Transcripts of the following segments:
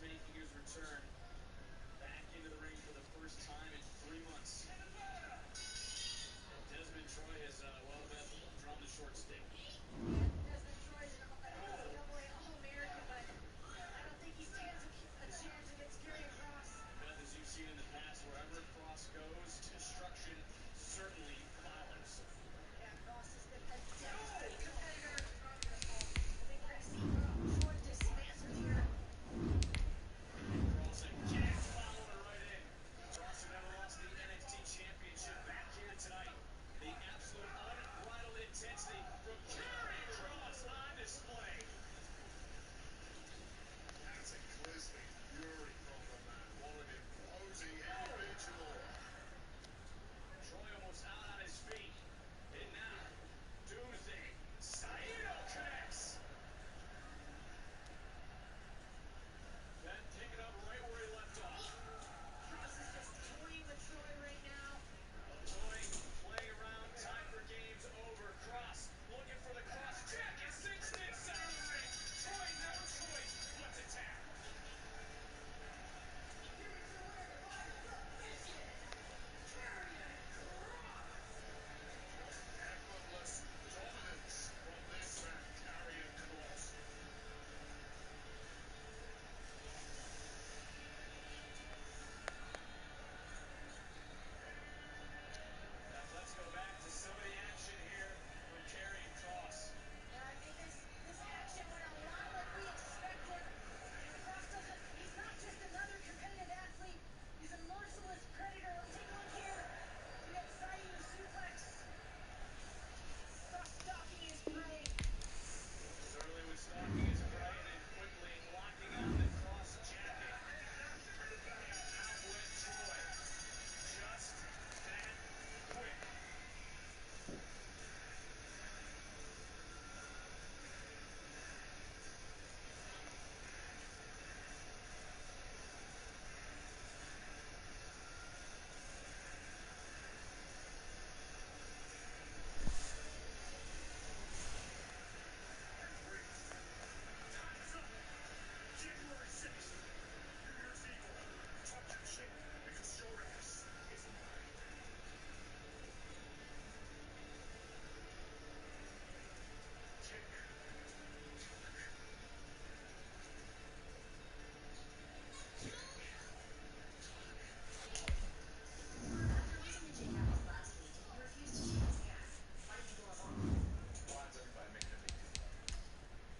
making his return back into the ring for the first time in 3 months. Desmond Troy has, well, Beth, drawn the short stick. Yeah, Desmond Troy's an NCAA All-American, but I don't think he stands a chance against Karrion Kross. Beth, as you've seen in the past, wherever Kross goes, destruction certainly follows. Yeah, Kross has been a devastating competitor. I think we're going to see Troy dismantled here. Kross again following right in. Kross, who never lost the NXT Championship, back here tonight. The absolute unbridled intensity from Karrion Kross on display. That's a glistening fury from the man. What an imposing individual. Troy almost out on his feet. And now, Doomsday. Saito connects. Then pick it up right where he left off. Kross is just toying with Troy right now. Toying, playing around, time for games over. Kross looking for the cross check. It's cinched inside of the ring. Troy, no choice but to tap. Effortless dominance from this man, Karrion Kross. Now let's go back to some of the action here from Karrion Kross. Yeah, I think this action went a lot like we expected. Kross he's not just another competitive athlete, he's a merciless predator. Let's take a look here. We have Saito suplex. Kross stalking his prey. Certainly was stalking his prey and then quickly locking on the Kross jacket. Out went Troy. Just that quick. January 6th, New Year's Eve. Talk that shit because your ass is mine. Kick. After losing to Jake Atlas last week, he refused to shake his hand. Why did you go along? Why is everybody making a big deal about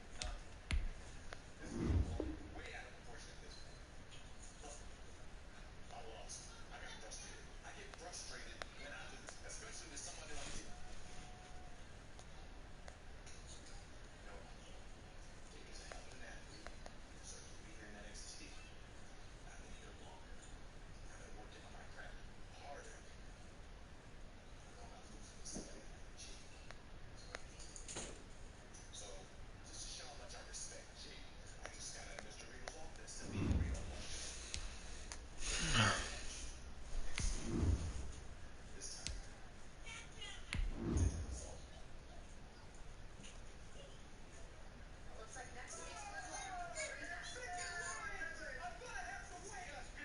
it? Huh? This is way out of proportion at this point. Look, I lost. I got frustrated. I get frustrated when I lose, especially with somebody like you. No, Jake is a hell of an athlete. Deserves to be here in NXT. I've been here longer. I've been working on my craft harder. I'm not losing to somebody like Jake. So, just to show how much I respect Jake, I just got out of Mr. Regal's office to meet Regal one day. This time, it's all. Looks like next week's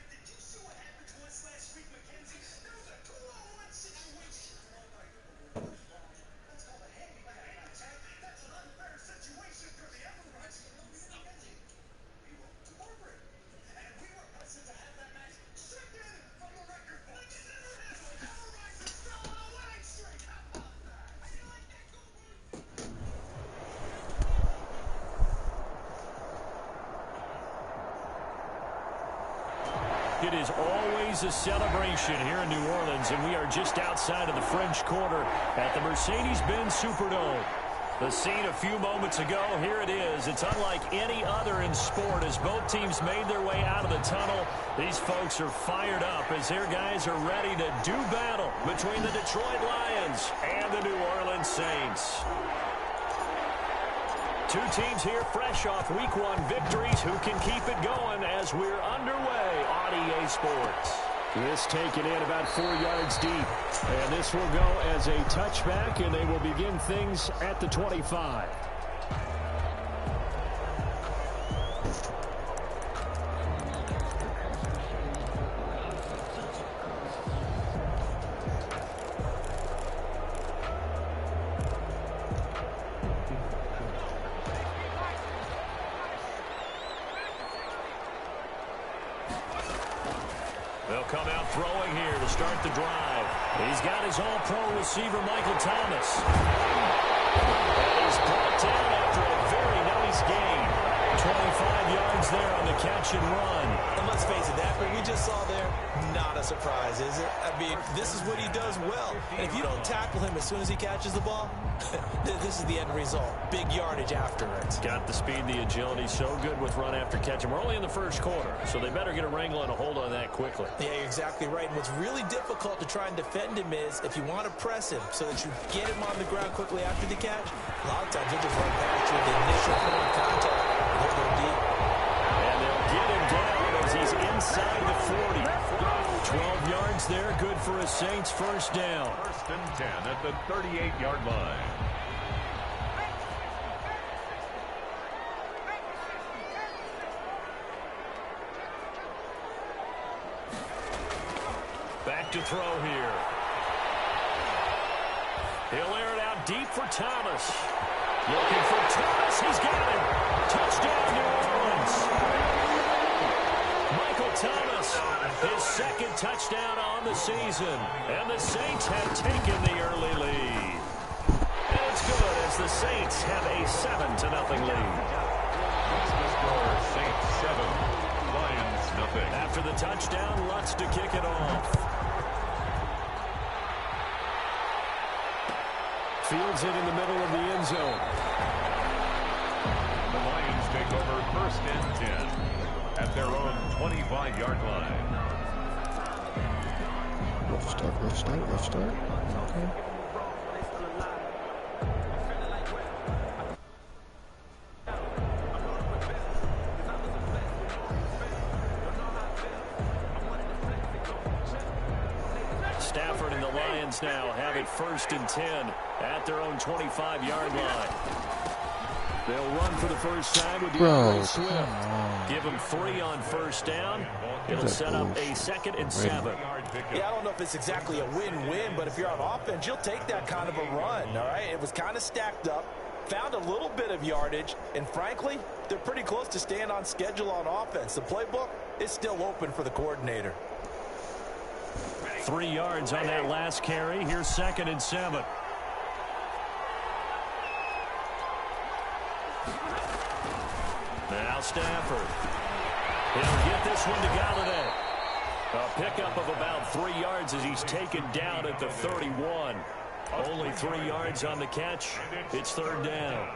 Did you see what happened to us last week, Mackenzie? There was a 2-on-1 situation. That's called a handicap attack. That's an unfair situation for the other rights. Mackenzie, we wrote to corporate, and we requested to have that match stricken from the record books. Our rights are still on a winning streak. How about that? How do you like that, Goldberg? It is always a celebration here in New Orleans, and we are just outside of the French Quarter at the Mercedes-Benz Superdome. The scene a few moments ago, here it is. It's unlike any other in sport as both teams made their way out of the tunnel. These folks are fired up as their guys are ready to do battle between the Detroit Lions and the New Orleans Saints. Two teams here fresh off Week 1 victories who can keep it going as we're underway on EA Sports. This taken in about 4 yards deep. And this will go as a touchback, and they will begin things at the 25. They'll come out throwing here to start the drive. He's got his all-pro receiver, Michael Thomas. And he's brought down after a very nice gain. 25 yards there on the catch and run. And let's face it, that what we just saw there, not a surprise, is it? I mean, this is what he does well. And if you don't tackle him as soon as he catches the ball, this is the end result. Big yardage after it. Got the speed, the agility, so good with run after catch. And we're only in the first quarter, so they better get a wrangle and a hold on that quickly. Yeah, you're exactly right. And what's really difficult to try and defend him is if you want to press him so that you get him on the ground quickly after the catch, a lot of times he'll just run past you at the initial point of contact. They'll go deep. And they'll get him down as he's inside the 40. 12 yards there, good for a Saints first down. First and 10 at the 38-yard line. Back to throw here. He'll air it out deep for Thomas. Looking for Thomas. He's got it. Touchdown, New Orleans. Michael Thomas, his second touchdown on the season. And the Saints have taken the early lead. And it's good as the Saints have a 7-0 lead. The score, Saints 7, Lions nothing. After the touchdown, Lutz to kick it off. Fields it in the middle of the end zone. The Lions take over first and 10 at their own 25-yard line. Rough start. Okay. Stafford and the Lions now have it first and 10 at their own 25-yard line. They'll run for the first time with DeAndre Swift. Give them 3 on first down. It'll set up a 2nd and 7. Yeah, I don't know if it's exactly a win-win, but if you're on offense, you'll take that kind of a run, all right? It was kind of stacked up, found a little bit of yardage, and frankly, they're pretty close to staying on schedule on offense. The playbook is still open for the coordinator. 3 yards on that last carry. Here's 2nd and 7. Now Stafford. He'll get this one to Galladay. A pickup of about 3 yards as he's taken down at the 31. Only 3 yards on the catch. It's 3rd down.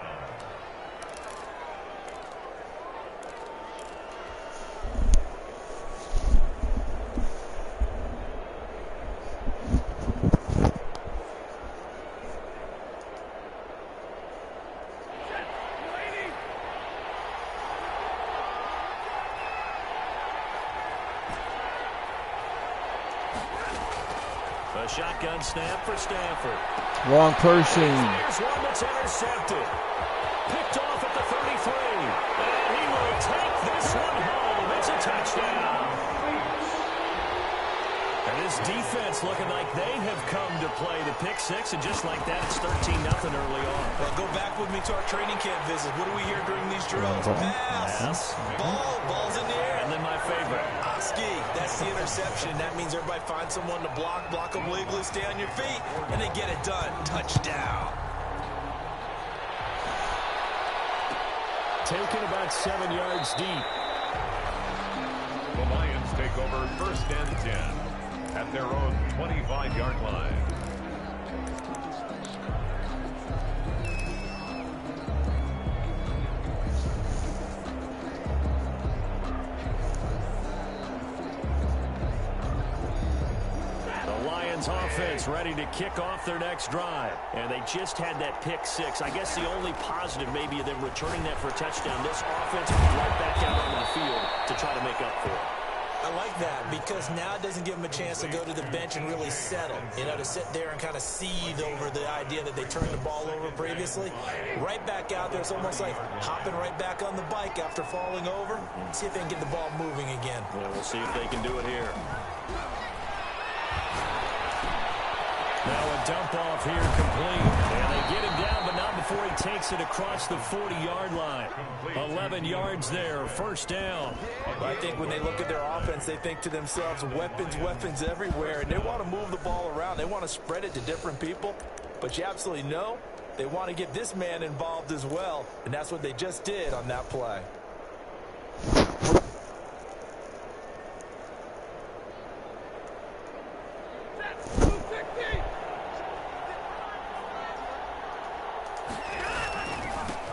A shotgun snap for Stafford. Wrong person. Here's one that's intercepted. Picked off at the 33. And he will take this one home. It's a touchdown. And his defense looking like they have come to play the pick six. And just like that, it's 13-0 early on. Well, go back with me to our training camp visit. What do we hear during these drills? Pass. Ball's in the air. And then my favorite. Oski, that's the interception. That means everybody finds someone to block them legally, stay on your feet, and they get it done. Touchdown. Taken about 7 yards deep. The Lions take over first and 10 at their own 25-yard line. Offense ready to kick off their next drive. And they just had that pick six. I guess the only positive maybe of them returning that for a touchdown. This offense right back out onto the field to try to make up for it. I like that because now it doesn't give them a chance to go to the bench and really settle. You know, to sit there and kind of seethe over the idea that they turned the ball over previously. Right back out there. It's almost like hopping right back on the bike after falling over. See if they can get the ball moving again. Well, we'll see if they can do it here. Now a dump off here complete. And they get him down, but not before he takes it across the 40-yard line. 11 yards there, first down. Well, I think when they look at their offense, they think to themselves, weapons, weapons everywhere, and they want to move the ball around. They want to spread it to different people, but you absolutely know they want to get this man involved as well, and that's what they just did on that play.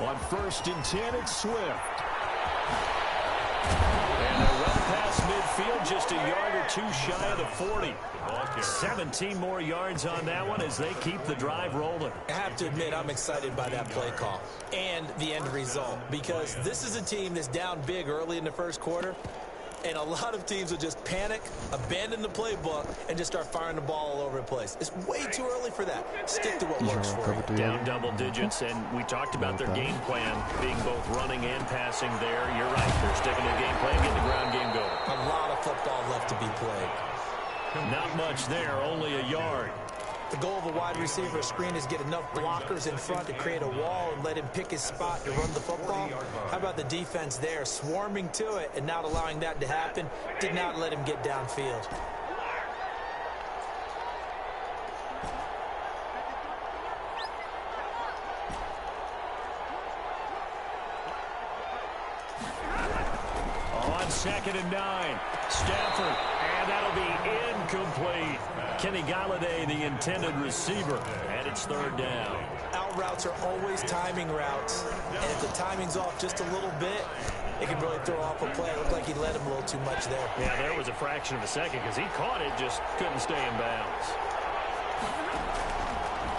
On 1st and 10, it's Swift. And they're well past midfield, just a yard or two shy of the 40. 17 more yards on that one as they keep the drive rolling. I have to admit, I'm excited by that play call and the end result, because this is a team that's down big early in the first quarter, and a lot of teams will just panic, abandon the playbook, and just start firing the ball all over the place. It's way too early for that. Stick to what works for you. Down double digits, and we talked about their game plan being both running and passing there. You're right. They're sticking to the game plan, getting the ground game going. A lot of football left to be played. Not much there, only a yard. The goal of a wide receiver screen is get enough blockers in front to create a wall and let him pick his spot to run the football. How about the defense there, swarming to it and not allowing that to happen? Did not let him get downfield. On 2nd and 9, Stafford, and that'll be incomplete. Kenny Galladay, the intended receiver, and it's 3rd down. Out routes are always timing routes, and if the timing's off just a little bit, it can really throw off a play. It looked like he led him a little too much there. Yeah, there was a fraction of a second because he caught it, just couldn't stay in bounds.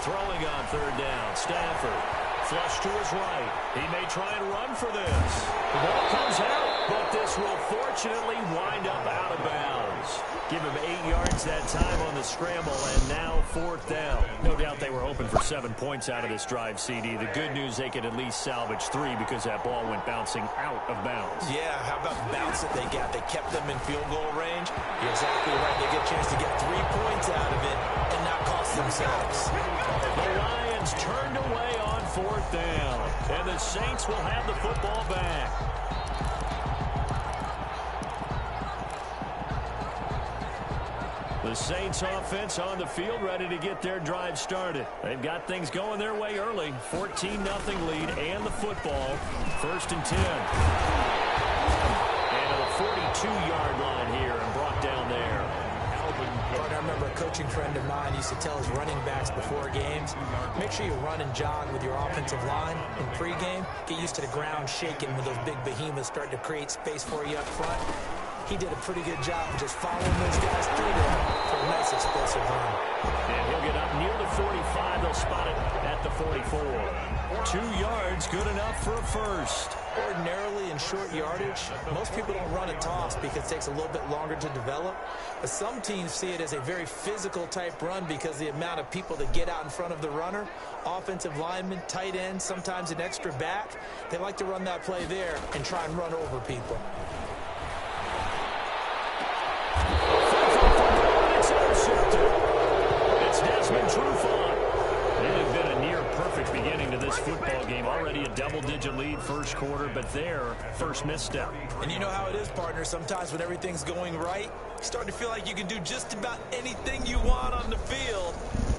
Throwing on 3rd down, Stafford. Flush to his right. He may try and run for this. The ball comes out, but this will fortunately wind up out of bounds. Give him 8 yards that time on the scramble, and now 4th down. No doubt they were hoping for 7 points out of this drive, CD. The good news, they could at least salvage 3 because that ball went bouncing out of bounds. Yeah, how about the bounce that they got? They kept them in field goal range. You're exactly right. They get a chance to get 3 points out of it and not cost themselves. The Lions turned away on 4th down, and the Saints will have the football back. The Saints offense on the field, ready to get their drive started. They've got things going their way early. 14-0 lead and the football. 1st and 10. And at the 42-yard line here and brought down there. I remember a coaching friend of mine used to tell his running backs before games, make sure you run and jog with your offensive line in pregame. Get used to the ground shaking when those big behemoths start to create space for you up front. He did a pretty good job of just following those guys through there for a nice explosive run. And he'll get up near the 45. They'll spot it at the 44. 2 yards, good enough for a first. Ordinarily in short yardage, most people don't run a toss because it takes a little bit longer to develop. But some teams see it as a very physical type run because the amount of people that get out in front of the runner, offensive linemen, tight ends, sometimes an extra back, they like to run that play there and try and run over people. It's Desmond Trufant. It had been a near-perfect beginning to this football game. Already a double-digit lead first quarter, but their first misstep. And you know how it is, partner. Sometimes when everything's going right, you start to feel like you can do just about anything you want on the field.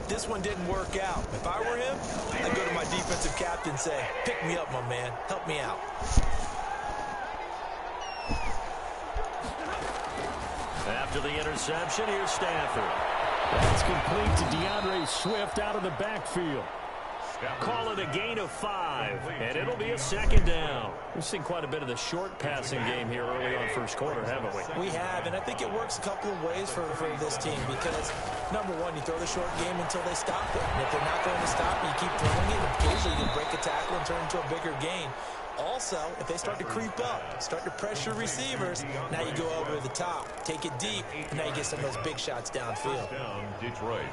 This one didn't work out. If I were him, I'd go to my defensive captain and say, pick me up, my man. Help me out. After the interception, here's Stafford. That's complete to DeAndre Swift out of the backfield. Call it a gain of 5, and it'll be a 2nd down. We've seen quite a bit of the short passing game here early on first quarter, haven't we? We have, and I think it works a couple of ways for this team because, number one, you throw the short game until they stop it. And if they're not going to stop it, you keep throwing it, and occasionally you break a tackle and turn it into a bigger gain. Also, if they start to creep up, start to pressure receivers, now you go over the top, take it deep, and now you get some of those big shots downfield. Down, Detroit.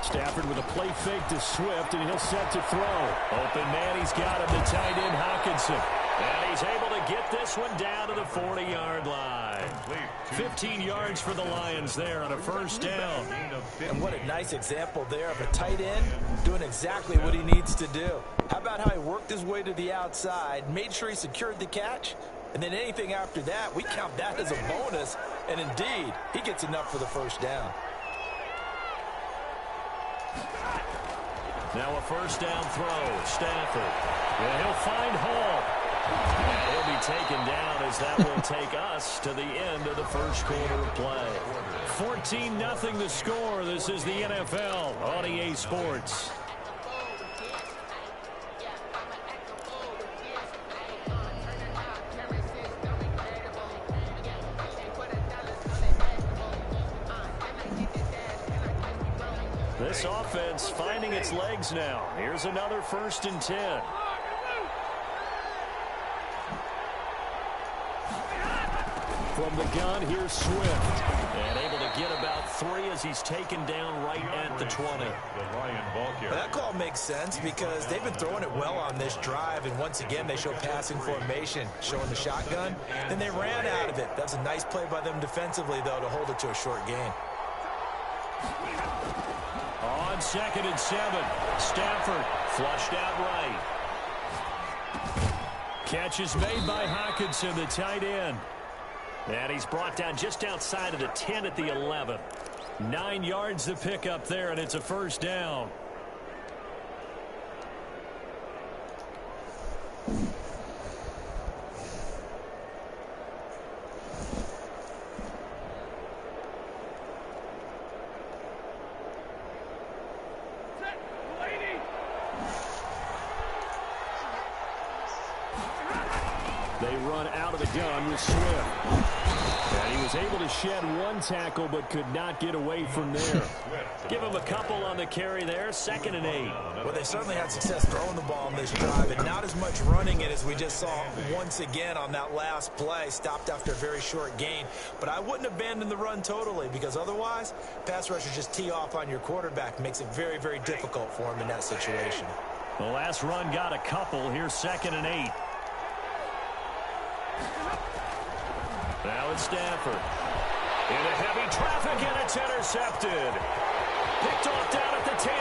Stafford with a play fake to Swift, and he'll set to throw. Open man, he's got him, the tight end Hawkinson. And he's able to get this one down to the 40-yard line. 15 yards for the Lions there on a first down. And what a nice example there of a tight end doing exactly what he needs to do. How about how he worked his way to the outside, made sure he secured the catch, and then anything after that, we count that as a bonus. And indeed, he gets enough for the first down. Now a first down throw. Stafford. And he'll find Hall. And he'll be taken down as that will take us to the end of the first quarter of play. 14-0 the score. This is the NFL on EA Sports. This offense finding its legs now. Here's another 1st and 10. From the gun, here's Swift. And able to get about 3 as he's taken down right at the 20. That call makes sense because they've been throwing it well on this drive. And once again, they show passing formation, showing the shotgun. Then they ran out of it. That's a nice play by them defensively, though, to hold it to a short gain. On 2nd and 7, Stafford flushed out right. Catch is made by Hawkinson, the tight end. And he's brought down just outside of the 10 at the 11. 9 yards to pick up there, and it's a first down. They run out of the gun with Swift. And he was able to shed 1 tackle but could not get away from there. Give him a couple on the carry there. 2nd and 8. Well, they certainly had success throwing the ball on this drive and not as much running it as we just saw once again on that last play. Stopped after a very short gain. But I wouldn't abandon the run totally because otherwise, pass rushers just tee off on your quarterback. Makes it very, very difficult for him in that situation. The last run got a couple. Here's 2nd and 8. Now it's Stafford. Into heavy traffic, and it's intercepted. Picked off down at the 10.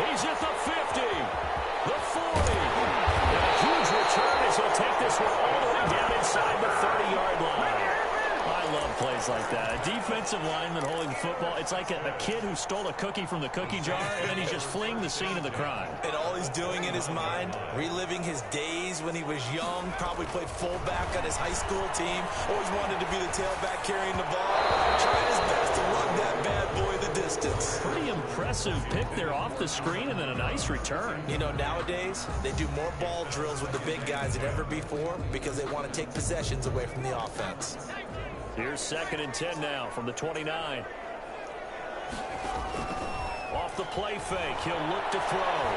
He's at the 50. The 40. And a huge return as he'll take this one all the way down inside the 30-yard line. I love plays like that. A defensive lineman holding the football. It's like a kid who stole a cookie from the cookie jar, and then he's just fleeing the scene of the crime. And all he's doing in his mind, reliving his days when he was young, probably played fullback on his high school team, always wanted to be the tailback carrying the ball, trying his best to lug that bad boy the distance. Pretty impressive pick there off the screen and then a nice return. You know, nowadays, they do more ball drills with the big guys than ever before because they want to take possessions away from the offense. Here's 2nd and 10 now from the 29. Off the play fake, he'll look to throw.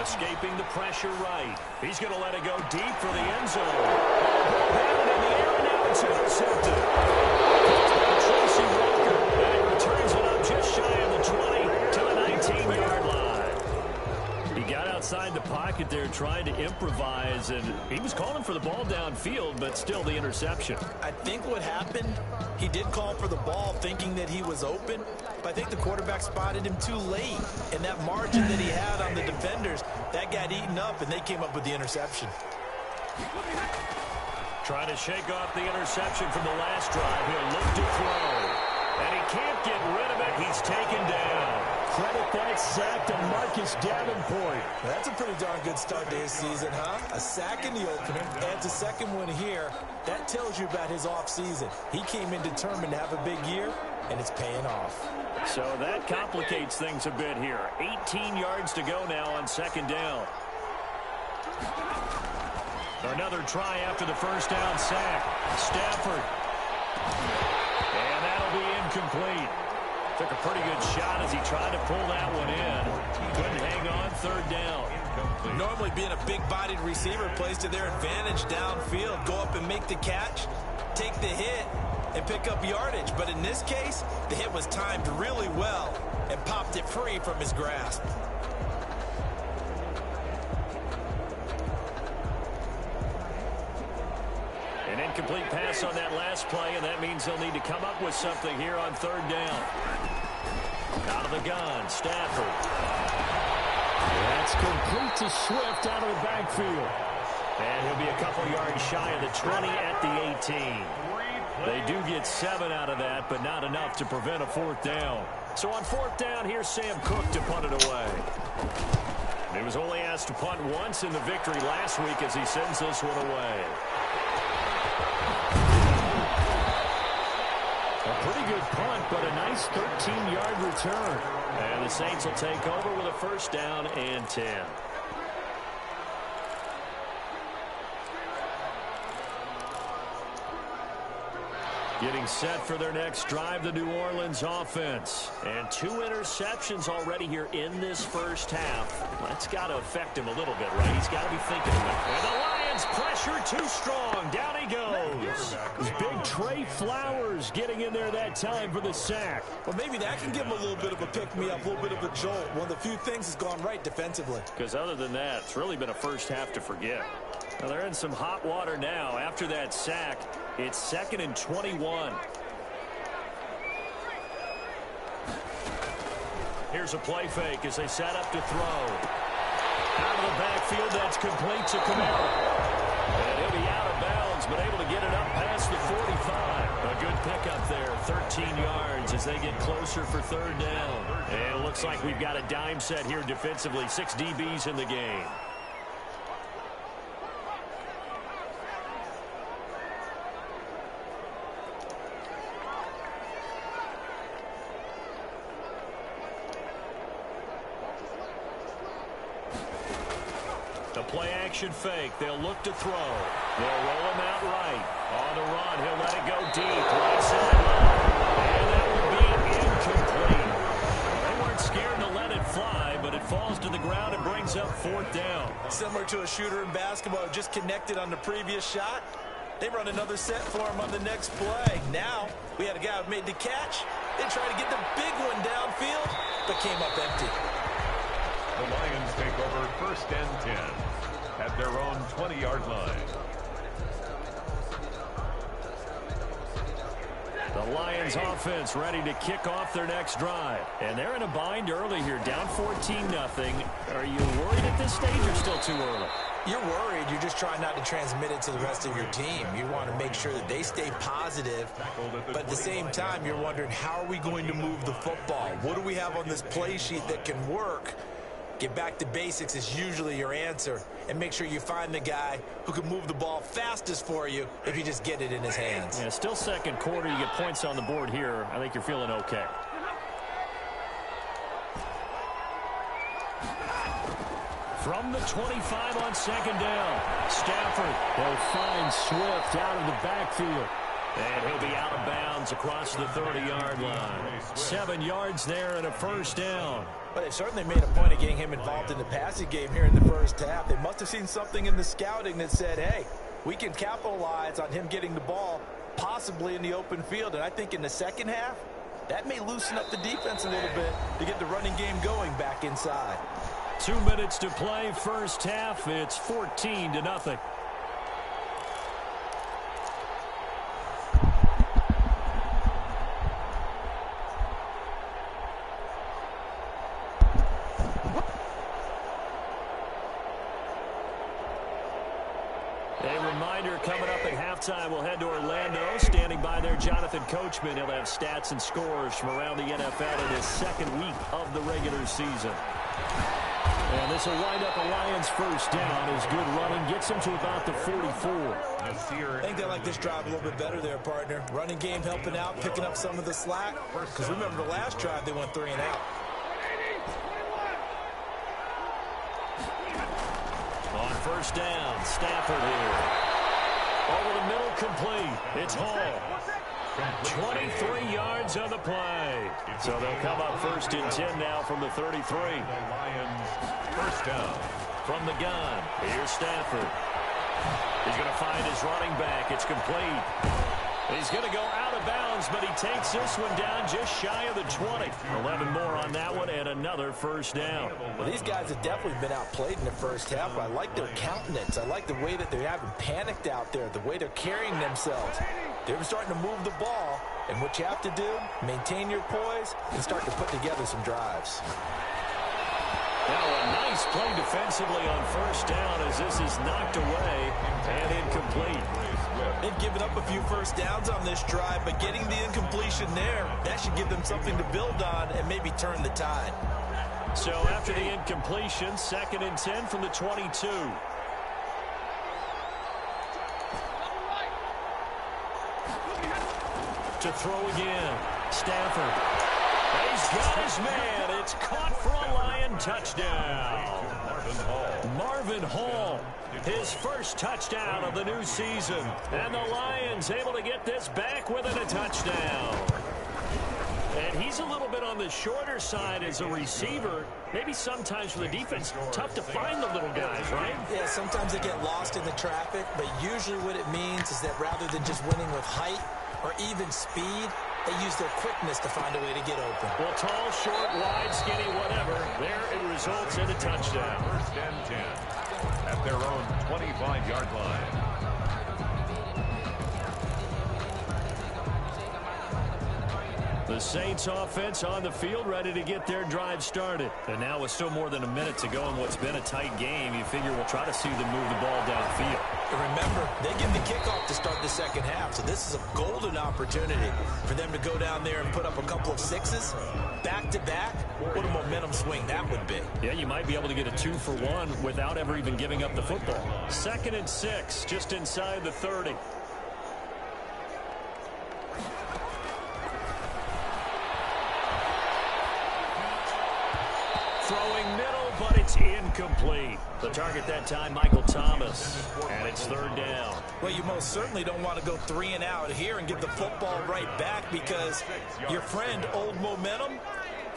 Escaping the pressure right. He's going to let it go deep for the end zone. Down in the air, and now it's intercepted. Tracy Walker, and he returns it up just shy of the 20 to the 19-yard line. He got outside the pocket there trying to improvise, and he was calling for the ball downfield, but still the interception. I think what happened, he did call for the ball thinking that he was open, but I think the quarterback spotted him too late. And that margin that he had on the defenders, that got eaten up, and they came up with the interception. Trying to shake off the interception from the last drive. He'll look to throw, and he can't get rid of it. He's taken down. Credit that sack to Marcus Davenport. That's a pretty darn good start to his season, huh? A sack in the opener, adds a second one here. That tells you about his offseason. He came in determined to have a big year, and it's paying off. So that complicates things a bit here. 18 yards to go now on 2nd down. Another try after the first down sack. Stafford. And that'll be incomplete. Took a pretty good shot as he tried to pull that one in. Couldn't hang on. 3rd down. Normally being a big-bodied receiver plays to their advantage downfield. Go up and make the catch, take the hit, and pick up yardage. But in this case, the hit was timed really well and popped it free from his grasp. An incomplete pass on that last play, and that means they'll need to come up with something here on third down. Out of the gun, Stafford. That's complete to Swift out of the backfield. And he'll be a couple yards shy of the 20 at the 18. They do get 7 out of that, but not enough to prevent a fourth down. So on fourth down, here's Sam Cook to punt it away. He was only asked to punt once in the victory last week as he sends this one away. A pretty good punt, but a nice 13-yard return. And the Saints will take over with a first down and 10. Getting set for their next drive, the New Orleans offense. And 2 interceptions already here in this first half. That's got to affect him a little bit, right? He's got to be thinking about it. And the Lions pressure too strong. Down he goes. It's big Trey Flowers getting in there that time for the sack. Well, maybe that can give him a little bit of a pick-me-up, a little bit of a jolt. One of the few things has gone right defensively. Because other than that, it's really been a first half to forget. Now, they're in some hot water now. After that sack, it's 2nd and 21. Here's a play fake as they set up to throw. Out of the backfield, that's complete to Kamara. And he'll be out of bounds, but able to get it up past the 45. A good pickup there, 13 yards as they get closer for third down. And it looks like we've got a dime set here defensively. 6 DBs in the game. Play action fake. They'll look to throw. They'll roll him out right. On the run, he'll let it go deep. Right sideline. And that will be incomplete. They weren't scared to let it fly, but it falls to the ground and brings up fourth down. Similar to a shooter in basketball who just connected on the previous shot. They run another set for him on the next play. Now, we had a guy who made the catch. They tried to get the big one downfield, but came up empty. The Lions take over first and 10 at their own 20-yard line. The Lions offense ready to kick off their next drive. And they're in a bind early here, down 14-0. Are you worried at this stage or still too early? You're worried. You're just trying not to transmit it to the rest of your team. You want to make sure that they stay positive. But at the same time, you're wondering, how are we going to move the football? What do we have on this play sheet that can work? Get back to basics is usually your answer. And make sure you find the guy who can move the ball fastest for you if you just get it in his hands. Yeah, still second quarter. You get points on the board here. I think you're feeling okay. From the 25 on second down, Stafford will find Swift out of the backfield. And he'll be out of bounds across the 30-yard line. 7 yards there and a first down. But they've certainly made a point of getting him involved in the passing game here in the first half. They must have seen something in the scouting that said, hey, we can capitalize on him getting the ball possibly in the open field. And I think in the second half, that may loosen up the defense a little bit to get the running game going back inside. 2 minutes to play first half. It's 14-0. Coming up at halftime, we'll head to Orlando. Standing by there, Jonathan Coachman. He'll have stats and scores from around the NFL in his second week of the regular season. And this will wind up a Lions first down as good running gets him to about the 44. I think they like this drive a little bit better there, partner. Running game helping out, picking up some of the slack. Because remember the last drive, they went 3 and out. On first down, Stafford here. Over the middle, complete. It's Hall. 23 yards on the play. So they'll come up first and 10 now from the 33. The Lions first down. From the gun, here's Stafford. He's going to find his running back. It's complete. He's going to go out of bounds downs, but he takes this one down just shy of the 20. 11 more on that one and another first down. Well, these guys have definitely been outplayed in the first half, but I like their countenance. I like the way that they haven't panicked out there, the way they're carrying themselves. They're starting to move the ball, and what you have to do, maintain your poise and start to put together some drives. Now a nice play defensively on first down as this is knocked away and incomplete. They've given up a few first downs on this drive, but getting the incompletion there, that should give them something to build on and maybe turn the tide. So after the incompletion, 2nd and 10 from the 22. To throw again, Stafford. He's got his man. It's caught for a Lion touchdown. Marvin Hall, his first touchdown of the new season. And the Lions able to get this back within a touchdown. And he's a little bit on the shorter side as a receiver. Maybe sometimes for the defense, tough to find the little guys, right? Yeah, sometimes they get lost in the traffic, but usually what it means is that rather than just winning with height or even speed, they use their quickness to find a way to get open. Well, tall, short, wide, skinny, whatever, there it results in a touchdown. 1st and 10 at their own 25-yard line. The Saints offense on the field ready to get their drive started. And now with still more than a minute to go in what's been a tight game, you figure we'll try to see them move the ball downfield. And remember, they get the kickoff to start the second half, so this is a golden opportunity for them to go down there and put up a couple of sixes back-to-back. What a momentum swing that would be. Yeah, you might be able to get a 2-for-1 without ever even giving up the football. 2nd and 6, just inside the 30. Throwing middle, but it's incomplete. The target that time, Michael Thomas. And it's 3rd down. Well, you most certainly don't want to go 3 and out here and give the football right back because your friend, Old Momentum,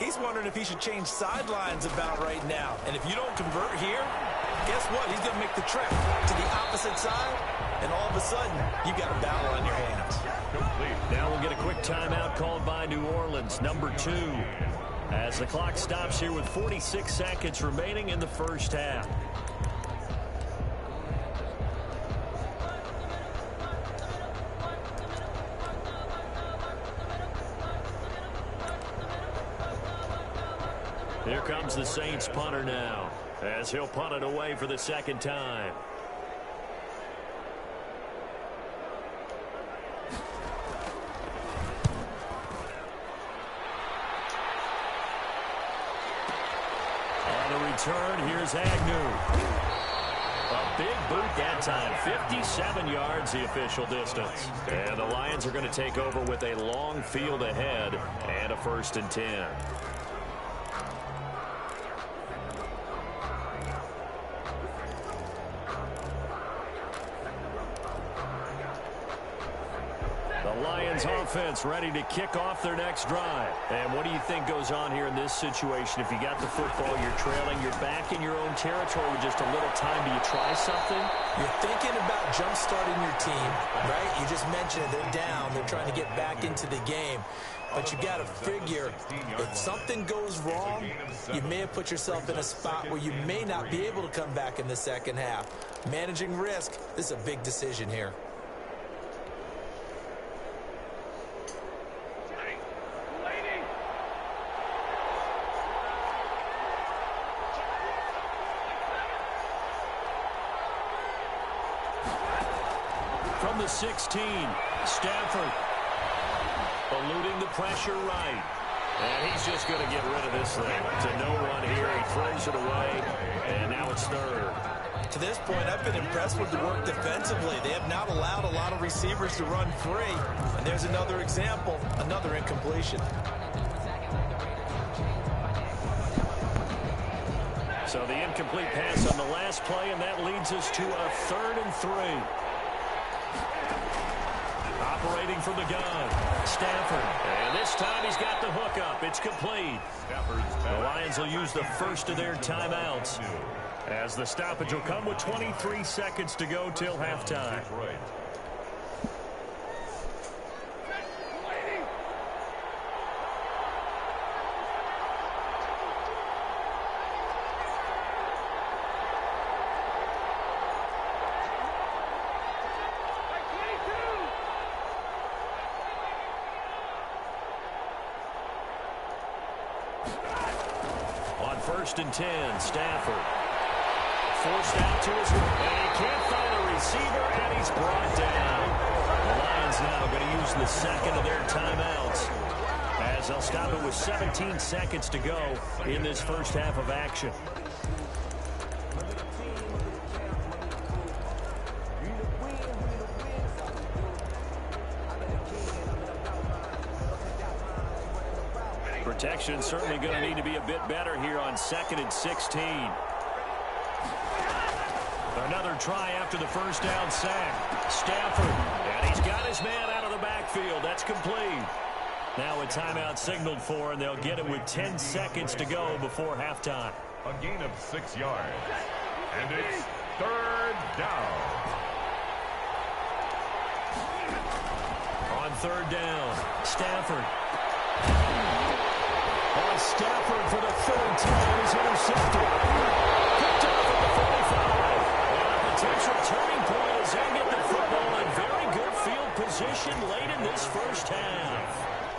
he's wondering if he should change sidelines about right now. And if you don't convert here, guess what? He's going to make the trip to the opposite side, and all of a sudden, you got a battle on your hands. Now we'll get a quick timeout called by New Orleans, number 2. As the clock stops here with 46 seconds remaining in the first half. Here comes the Saints punter now, as he'll punt it away for the 2nd time. Turn, here's Agnew. A big boot that time, 57 yards the official distance. And the Lions are going to take over with a long field ahead and a 1st and 10. The Lions offense ready to kick off their next drive. And what do you think goes on here in this situation? If you got the football, you're trailing, you're back in your own territory with just a little time. Do you try something? You're thinking about jump-starting your team, right? You just mentioned it. They're down. They're trying to get back into the game. But you got to figure if something goes wrong, you may have put yourself in a spot where you may not be able to come back in the second half. Managing risk, this is a big decision here. From the 16, Stafford eluding the pressure right. And he's just going to get rid of this thing. To no one here. He throws it away, and now it's 3rd. To this point, I've been impressed with the work defensively. They have not allowed a lot of receivers to run free. And there's another example, another incompletion. So the incomplete pass on the last play, and that leads us to a 3rd and 3. Operating from the gun, Stafford. And this time he's got the hook up. It's complete. The Lions will use the first of their timeouts, as the stoppage will come with 23 seconds to go till halftime. On 1st and 10, Stafford. Forced out to his right, and he can't find a receiver, and he's brought down. The Lions now going to use the second of their timeouts, as they'll stop it with 17 seconds to go in this first half of action. Protection certainly going to need to be a bit better here on 2nd and 16. Another try after the first down sack. Stafford, and he's got his man out of the backfield. That's complete. Now a timeout signaled for, and they'll get it with 10 seconds to go before halftime. A gain of 6 yards. And it's 3rd down. On 3rd down, Stafford. On Stafford for the 3rd time is intercepted. Picked off at the 45. And a potential turning point as they get the football in very good field position late in this first half.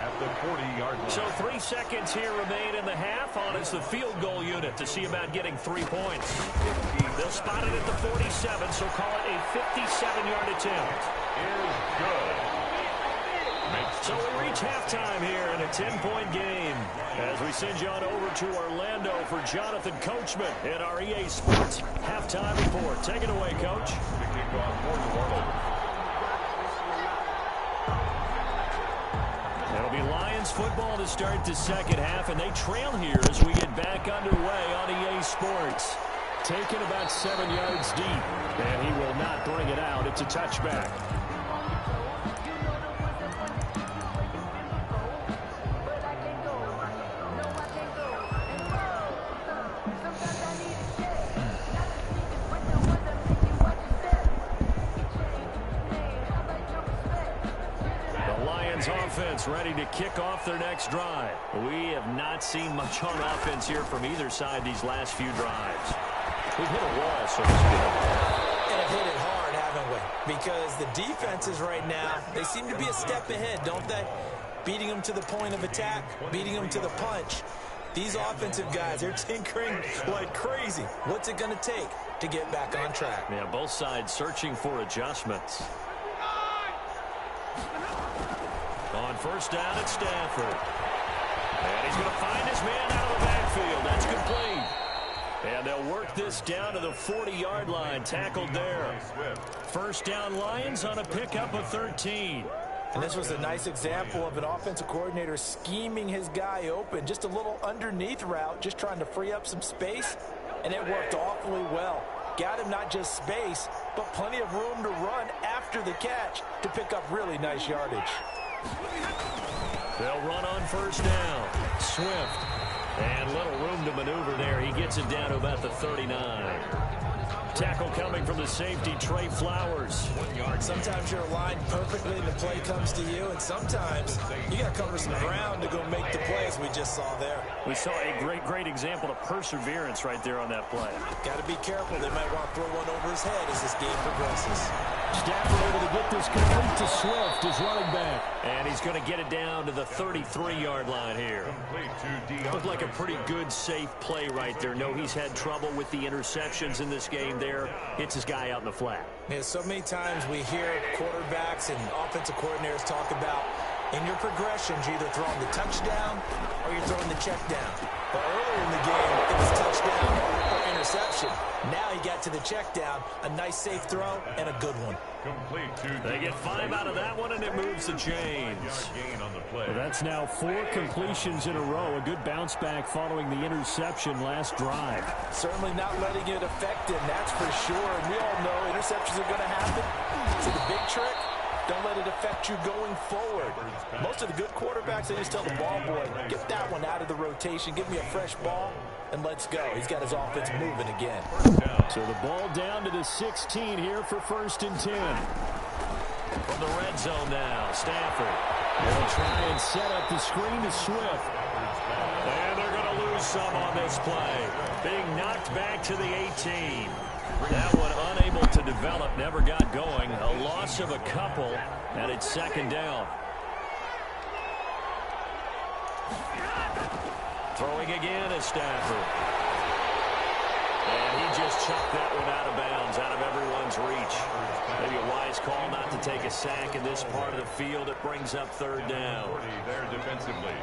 At the 40-yard line. So 3 seconds here remain in the half. On is the field goal unit to see about getting 3 points. They'll spot it at the 47, so call it a 57-yard attempt. Is good. So we reach halftime here in a 10-point game as we send you on over to Orlando for Jonathan Coachman in our EA Sports halftime report. Take it away, Coach. The kickoff for New Orleans. It'll be Lions football to start the second half, and they trail here as we get back underway on EA Sports. Taken about 7 yards deep, and he will not bring it out. It's a touchback. Offense ready to kick off their next drive. We have not seen much on offense here from either side these last few drives. We've hit a wall, so to speak. And have hit it hard, haven't we? Because the defenses right now, they seem to be a step ahead, don't they? Beating them to the point of attack, beating them to the punch. These offensive guys, they're tinkering like crazy. What's it going to take to get back on track? Yeah, both sides searching for adjustments. On 1st down at Stafford. And he's going to find his man out of the backfield. That's complete. And they'll work this down to the 40-yard line. Tackled there. 1st down Lions on a pickup of 13. And this was a nice example of an offensive coordinator scheming his guy open. Just a little underneath route, just trying to free up some space. And it worked awfully well. Got him not just space, but plenty of room to run after the catch to pick up really nice yardage. They'll run on 1st down. Swift. And little room to maneuver there. He gets it down to about the 39. Tackle coming from the safety, Trey Flowers. 1 yard. Sometimes you're aligned perfectly and the play comes to you, and sometimes you got to cover some ground to go make the plays we just saw there. We saw a great example of perseverance right there on that play. Got to be careful. They might want to throw one over his head as this game progresses. Stafford able to get this complete to Swift, his running back. And he's going to get it down to the 33-yard line here. Looked like a pretty good, safe play right there. No, he's had trouble with the interceptions in this game there. Hits his guy out in the flat. Yeah, so many times we hear quarterbacks and offensive coordinators talk about in your progressions, you're either throwing the touchdown or you're throwing the check down. But earlier in the game, it was touchdown or interception. Now he got to the check down, a nice safe throw, and a good one. They get 5 out of that one, and it moves the chains. Well, that's now 4 completions in a row. A good bounce back following the interception last drive. Certainly not letting it affect him, that's for sure. And we all know interceptions are going to happen. So the big trick, don't let it affect you going forward. Most of the good quarterbacks, they just tell the ball boy, get that one out of the rotation, give me a fresh ball, and let's go. He's got his offense moving again. So the ball down to the 16 here for 1st and 10. From the red zone now, Stafford. They'll try and set up the screen to Swift. And they're going to lose some on this play. Being knocked back to the 18. That one unable to develop, never got going. A loss of a couple, and it's 2nd down. Throwing again is Stafford. And he just chucked that one out of bounds, out of everyone's reach. Maybe a wise call not to take a sack in this part of the field. It brings up third down. There defensively.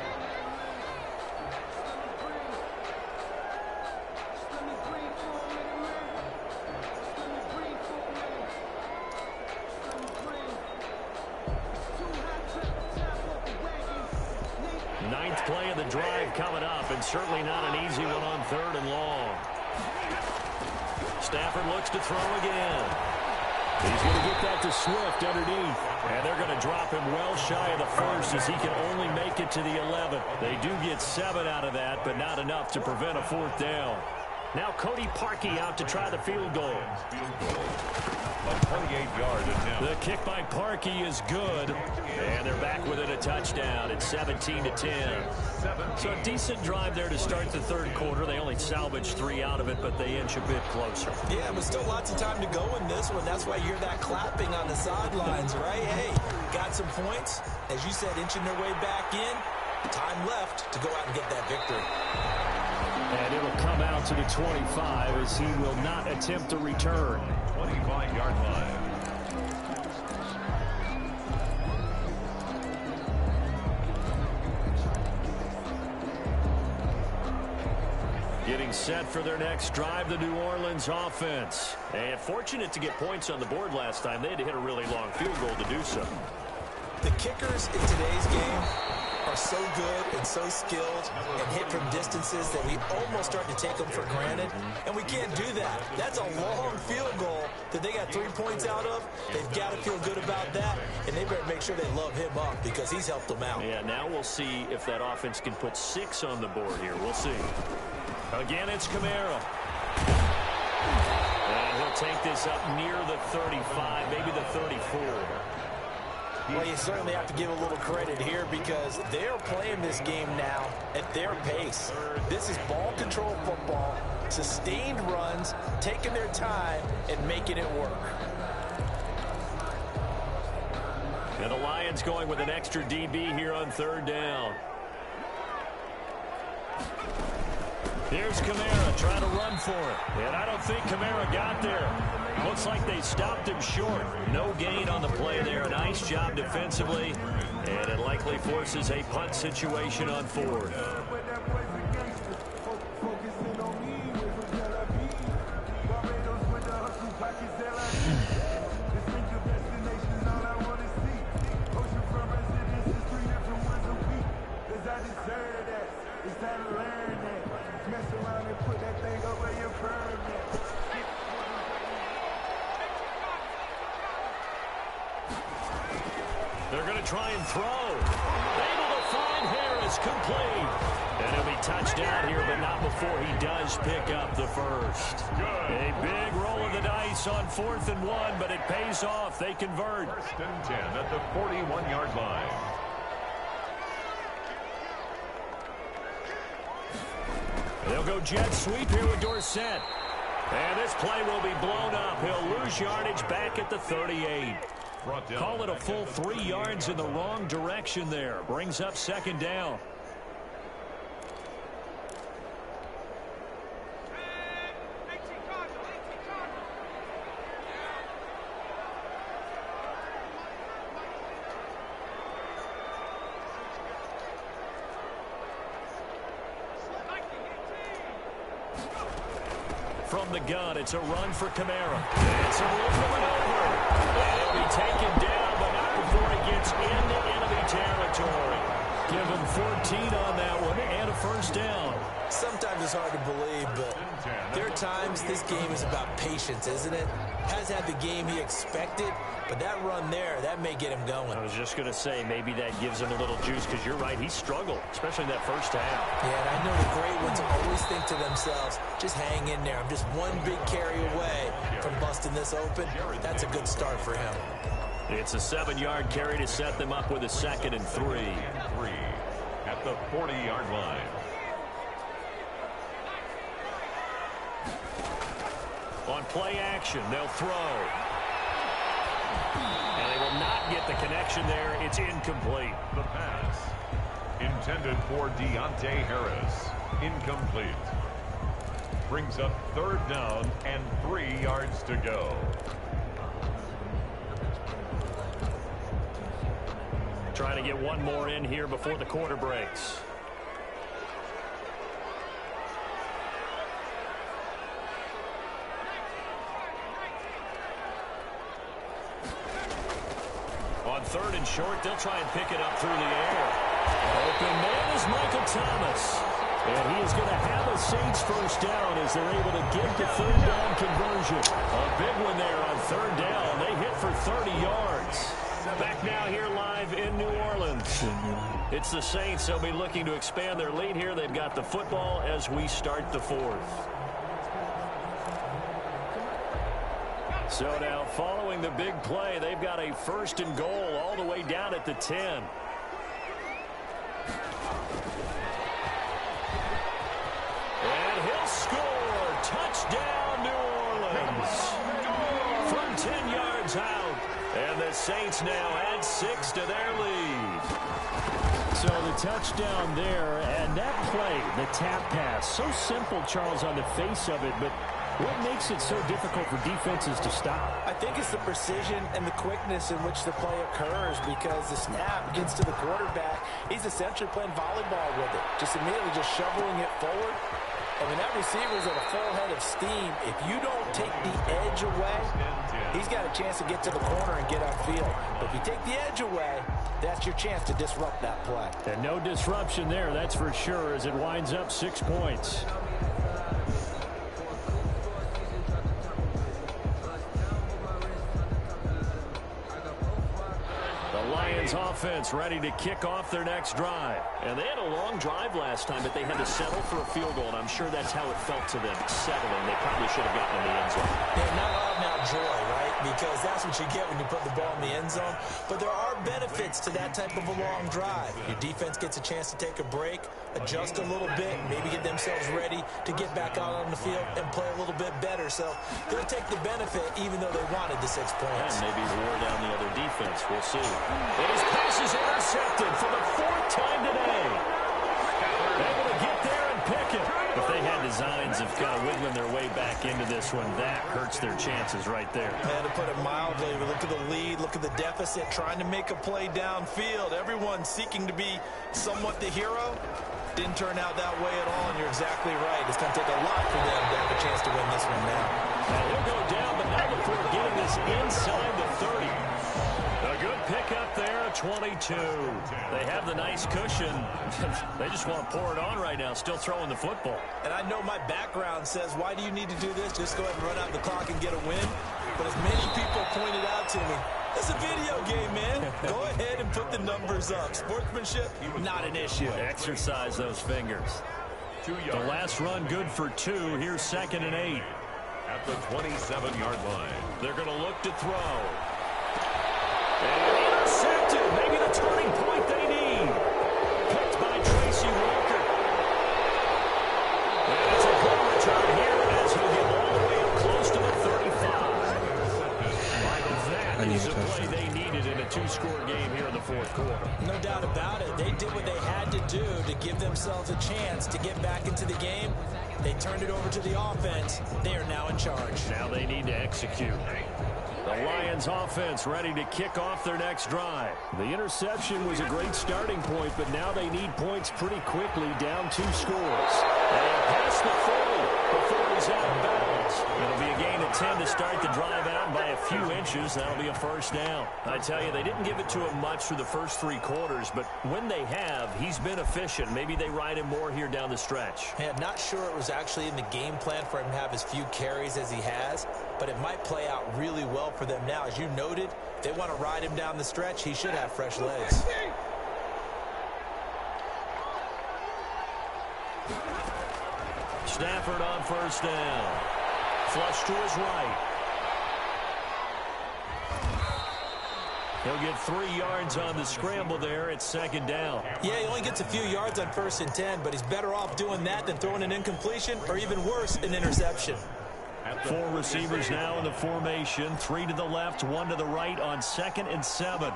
Ninth play of the drive coming up, and certainly not an easy one on third and long. Stafford looks to throw again. He's going to get that to Swift underneath. And they're going to drop him well shy of the first as he can only make it to the 11. They do get 7 out of that, but not enough to prevent a fourth down. Now Cody Parkey out to try the field goal. A 28-yard attempt. The kick by Parkey is good. And they're back within a touchdown. It's 17-10. So a decent drive there to start the third quarter. They only salvaged 3 out of it, but they inch a bit closer. Yeah, but still lots of time to go in this one. That's why you hear that clapping on the sidelines, right? Hey, got some points. As you said, inching their way back in. Time left to go out and get that victory. And it'll come out to the 25 as he will not attempt to return. 25-yard line. Getting set for their next drive, the New Orleans offense. And fortunate to get points on the board last time. They had to hit a really long field goal to do so. The kickers in today's game are so good and so skilled and hit from distances that we almost start to take them for granted, and we can't do that. That's a long field goal that they got 3 points out of. They've got to feel good about that, and they better make sure they love him up because he's helped them out. Yeah, now we'll see if that offense can put 6 on the board here. We'll see. Again, it's Kamara. And he'll take this up near the 35, maybe the 34. Well, you certainly have to give a little credit here because they're playing this game now at their pace. This is ball control football, sustained runs, taking their time, and making it work. And the Lions going with an extra DB here on third down. Here's Kamara trying to run for it. And I don't think Kamara got there. Looks like they stopped him short. No gain on the play there. Nice job defensively. And it likely forces a punt situation on fourth. They're going to try and throw. Able to find Harris, complete. And he'll be touched down here, but not before he does pick up the first. A big roll of the dice on 4th and 1, but it pays off. They convert. 1st and 10 at the 41-yard line. They'll go jet sweep here with Dorsett. And this play will be blown up. He'll lose yardage back at the 38. Call it a full 3 yards in the wrong direction there. Brings up second down. From the gun, it's a run for Kamara. It's a room going over. And he'll be taken down, but not before he gets into enemy territory. Give him 14 on that one and a first down. Sometimes it's hard to believe, but there are times this game is about patience, isn't it? Has had the game he expected, but that run there, that may get him going. I was just going to say, maybe that gives him a little juice, because you're right, he struggled, especially in that first half. Yeah, and I know the great ones always think to themselves, just hang in there. I'm just one big carry away from busting this open. That's a good start for him. It's a 7-yard carry to set them up with a 2nd and 3. At the 40-yard line. On play action, they'll throw. And they will not get the connection there. It's incomplete. The pass. Intended for Deontay Harris. Incomplete. Brings up 3rd down and 3 yards to go. Trying to get one more in here before the quarter breaks. On 3rd and short, they'll try and pick it up through the air. Open man is Michael Thomas. And he is going to have a Saints first down as they're able to get the 3rd down conversion. A big one there on 3rd down. They hit for 30 yards. Back now here live in New Orleans. It's the Saints. They'll be looking to expand their lead here. They've got the football as we start the 4th. So now following the big play, they've got a 1st and goal all the way down at the 10. And he'll score. Touchdown, New Orleans. From 10 yards out. And the Saints now add 6 to their lead. So the touchdown there, and that play, the tap pass, so simple, Charles, on the face of it, but what makes it so difficult for defenses to stop? I think it's the precision and the quickness in which the play occurs, because the snap gets to the quarterback. He's essentially playing volleyball with it, just immediately just shoveling it forward. And when that receiver's at a full head of steam, if you don't take the edge away, he's got a chance to get to the corner and get upfield. But if you take the edge away, that's your chance to disrupt that play. And no disruption there, that's for sure, as it winds up 6 points. Offense ready to kick off their next drive. And they had a long drive last time, but they had to settle for a field goal, and I'm sure that's how it felt to them, settling. They probably should have gotten in the end zone. Yeah, not all now joy, right? Because that's what you get when you put the ball in the end zone. But there are benefits to that type of a long drive. Your defense gets a chance to take a break, adjust a little bit, maybe get themselves ready to get back out on the field and play a little bit better. So they'll take the benefit even though they wanted the 6 points. And maybe wore down the other defense. We'll see. And his pass is intercepted for the 4th time today. Able to get there and pick it. If they had designs of kind of wiggling their way back into this one, that hurts their chances right there. Man, to put it mildly, look at the lead, look at the deficit, trying to make a play downfield. Everyone seeking to be somewhat the hero. Didn't turn out that way at all, and you're exactly right. It's going to take a lot for them to have a chance to win this one now. And he'll go down, but now before getting this inside the 30. A good pickup there, 22. They have the nice cushion. They just want to pour it on right now, still throwing the football. And I know my background says, why do you need to do this? Just go ahead and run out the clock and get a win. But as many people pointed out to me, it's a video game, man. Go ahead and put the numbers up. Sportsmanship, not an issue. Exercise those fingers. The last run good for 2. Here's 2nd and 8. At the 27-yard line. They're going to look to throw. And intercepted. Maybe the turning point they need. Picked by Tracy Walker. And it's a good return here as he'll get all the way up close to the 35. That is the play they needed in a 2-score game here in the 4th quarter. No doubt about it. They did what they had to do to give themselves a chance to get back into the game. They turned it over to the offense. They are now in charge. Now they need to execute. The Lions offense ready to kick off their next drive. The interception was a great starting point, but now they need points pretty quickly, down 2 scores. And past the 40 before he's out of bounds. It'll be a gain of 10 to start the drive out by a few inches. That'll be a 1st down. I tell you, they didn't give it to him much through the first 3 quarters, but when they have, he's been efficient. Maybe they ride him more here down the stretch. Man, not sure it was actually in the game plan for him to have as few carries as he has, but it might play out really well for them now. As you noted, if they want to ride him down the stretch, he should have fresh legs. Stafford on 1st down. Flush to his right. He'll get 3 yards on the scramble there at 2nd down. Yeah, he only gets a few yards on 1st and 10, but he's better off doing that than throwing an incompletion or even worse, an interception. 4 receivers now in the formation. 3 to the left, 1 to the right on 2nd and 7.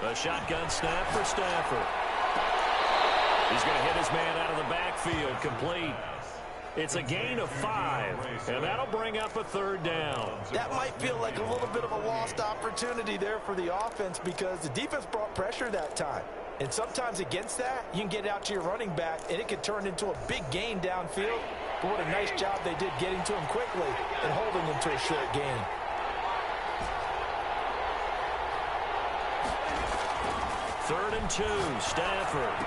A shotgun snap for Stafford. He's going to hit his man out of the backfield, complete. It's a gain of 5, and that'll bring up a 3rd down. That might feel like a little bit of a lost opportunity there for the offense because the defense brought pressure that time. And sometimes against that, you can get out to your running back, and it could turn into a big gain downfield. But what a nice job they did getting to him quickly and holding him to a short gain. Third and 2, Stafford.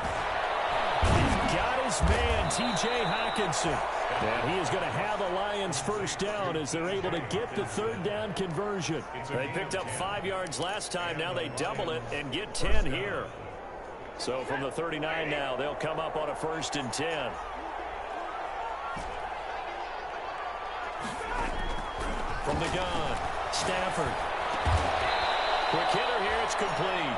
He's got his man, T.J. Hockenson. And he is going to have the Lions first down as they're able to get the 3rd down conversion. They picked up 5 yards last time. Now they double it and get 10 here. So from the 39 now, they'll come up on a 1st and 10. From the gun, Stafford. Quick hitter here, it's complete.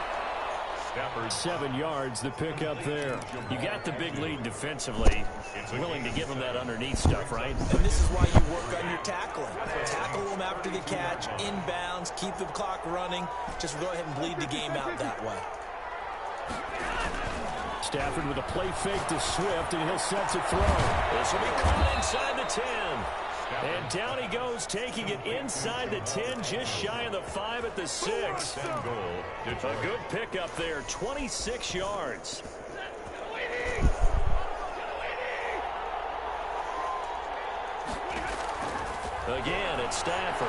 7 yards, the pickup there. You got the big lead defensively. Willing to give them that underneath stuff, right? And this is why you work on your tackling. Tackle them after the catch, inbounds, keep the clock running. Just go ahead and bleed the game out that way. Stafford with a play fake to Swift, and he'll set to throw. This will be caught inside the 10. And down he goes, taking it inside the 10, just shy of the 5 at the 6. A good pickup there, 26 yards. Again, it's Stafford.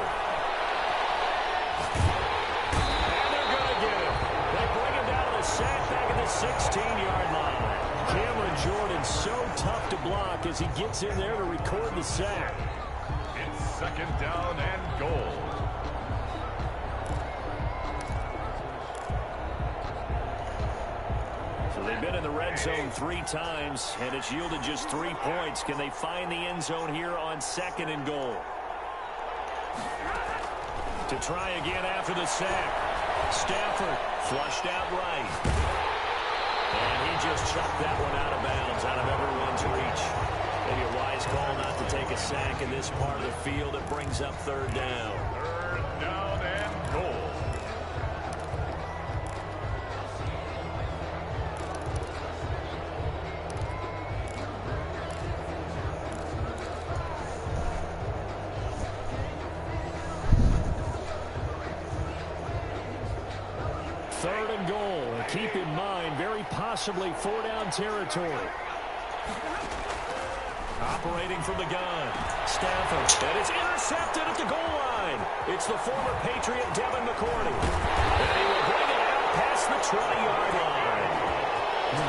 And they're going to get him. They bring him down to the sack back at the 16-yard line. Cameron Jordan so tough to block as he gets in there to record the sack. It's 2nd down and goal. So they've been in the red zone 3 times, and it's yielded just 3 points. Can they find the end zone here on 2nd and goal? To try again after the sack. Stafford flushed out right. And he just chucked that one out of bounds, out of everyone's reach. Maybe a wise call not to take a sack in this part of the field. It brings up 3rd down. 3rd down and goal. Third and goal. And keep in mind, very possibly 4-down territory. Operating from the gun. Stafford. And it's intercepted at the goal line. It's the former Patriot Devin McCourty. And he will bring it out past the 20-yard line.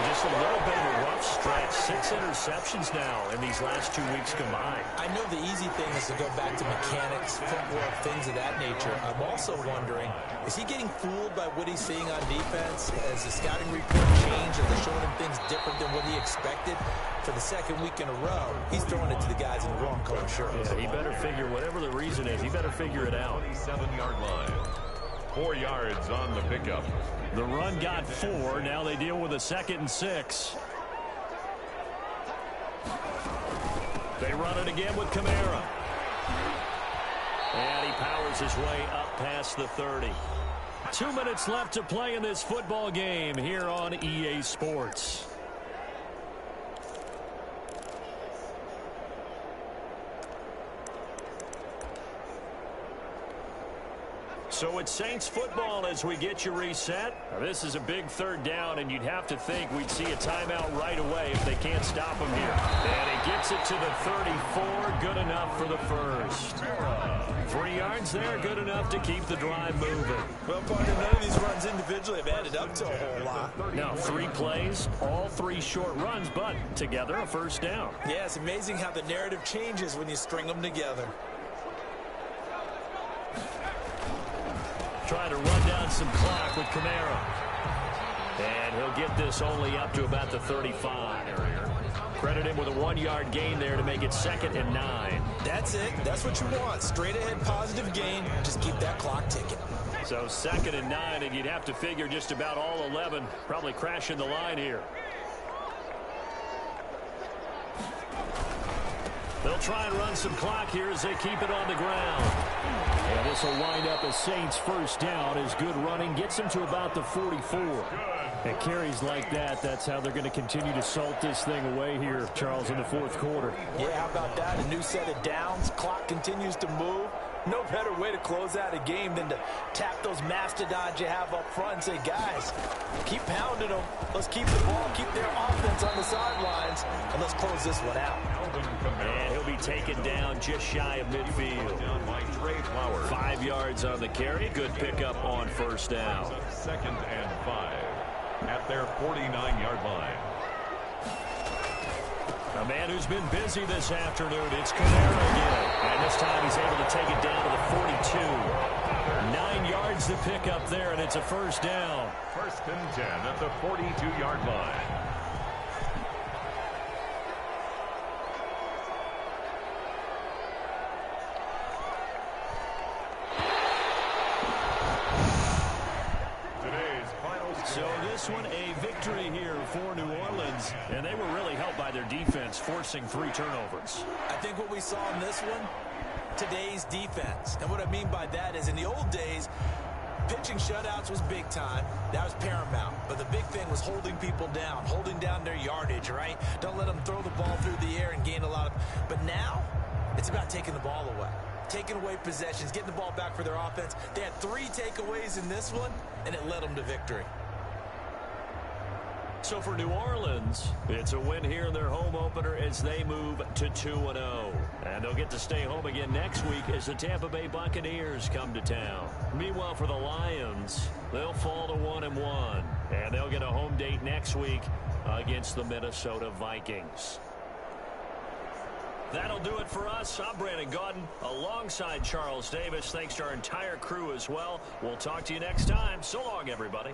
Just a little bit of a rough stretch. 6 interceptions now in these last 2 weeks combined. I know the easy thing is to go back to mechanics, footwork, things of that nature. I'm also wondering, is he getting fooled by what he's seeing on defense? Has the scouting report changed? Are they showing him things different than what he expected? For the 2nd week in a row, he's throwing it to the guys in the wrong color shirts. Yeah, he better figure, whatever the reason is, he better figure it out. 27-yard line. 4 yards on the pickup. The run got 4. Now they deal with a 2nd and 6. They run it again with Kamara. And he powers his way up past the 30. 2 minutes left to play in this football game here on EA Sports. So it's Saints football as we get you reset. Now, this is a big 3rd down, and you'd have to think we'd see a timeout right away if they can't stop him here. And he gets it to the 34, good enough for the first. 3 yards there, good enough to keep the drive moving. Well, partner, none of these runs individually have added up to a whole lot. Now, 3 plays, all 3 short runs, but together a first down. Yeah, it's amazing how the narrative changes when you string them together. Trying to run down some clock with Kamara. And he'll get this only up to about the 35. Credit him with a 1-yard gain there to make it 2nd and 9. That's it. That's what you want. Straight ahead positive gain. Just keep that clock ticking. So 2nd and 9, and you'd have to figure just about all 11 probably crashing the line here. They'll try and run some clock here as they keep it on the ground. And this will wind up a Saints first down as good running gets them to about the 44. And carries like that, that's how they're going to continue to salt this thing away here, Charles, in the fourth quarter. Yeah, how about that? A new set of downs. Clock continues to move. No better way to close out a game than to tap those mastodons you have up front and say, guys, keep pounding them. Let's keep the ball, keep their offense on the sidelines, and let's close this one out. And he'll be taken down just shy of midfield. 5 yards on the carry. Good pickup on first down. 2nd and 5 at their 49-yard line. A man who's been busy this afternoon, it's Kamara again. And this time he's able to take it down to the 42. 9 yards to pick up there, and it's a first down. 1st and 10 at the 42-yard line. So this one, a victory here for New Orleans, and they were really helped by their defense, forcing 3 turnovers. I think what we saw in this one, today's defense. And what I mean by that is in the old days, pitching shutouts was big time. That was paramount. But the big thing was holding people down, holding down their yardage, right? Don't let them throw the ball through the air and gain a lot of... But now, it's about taking the ball away. Taking away possessions, getting the ball back for their offense. They had 3 takeaways in this one, and it led them to victory. So for New Orleans, it's a win here in their home opener as they move to 2-0. And they'll get to stay home again next week as the Tampa Bay Buccaneers come to town. Meanwhile, for the Lions, they'll fall to 1-1. And they'll get a home date next week against the Minnesota Vikings. That'll do it for us. I'm Brandon Gaudin alongside Charles Davis. Thanks to our entire crew as well. We'll talk to you next time. So long, everybody.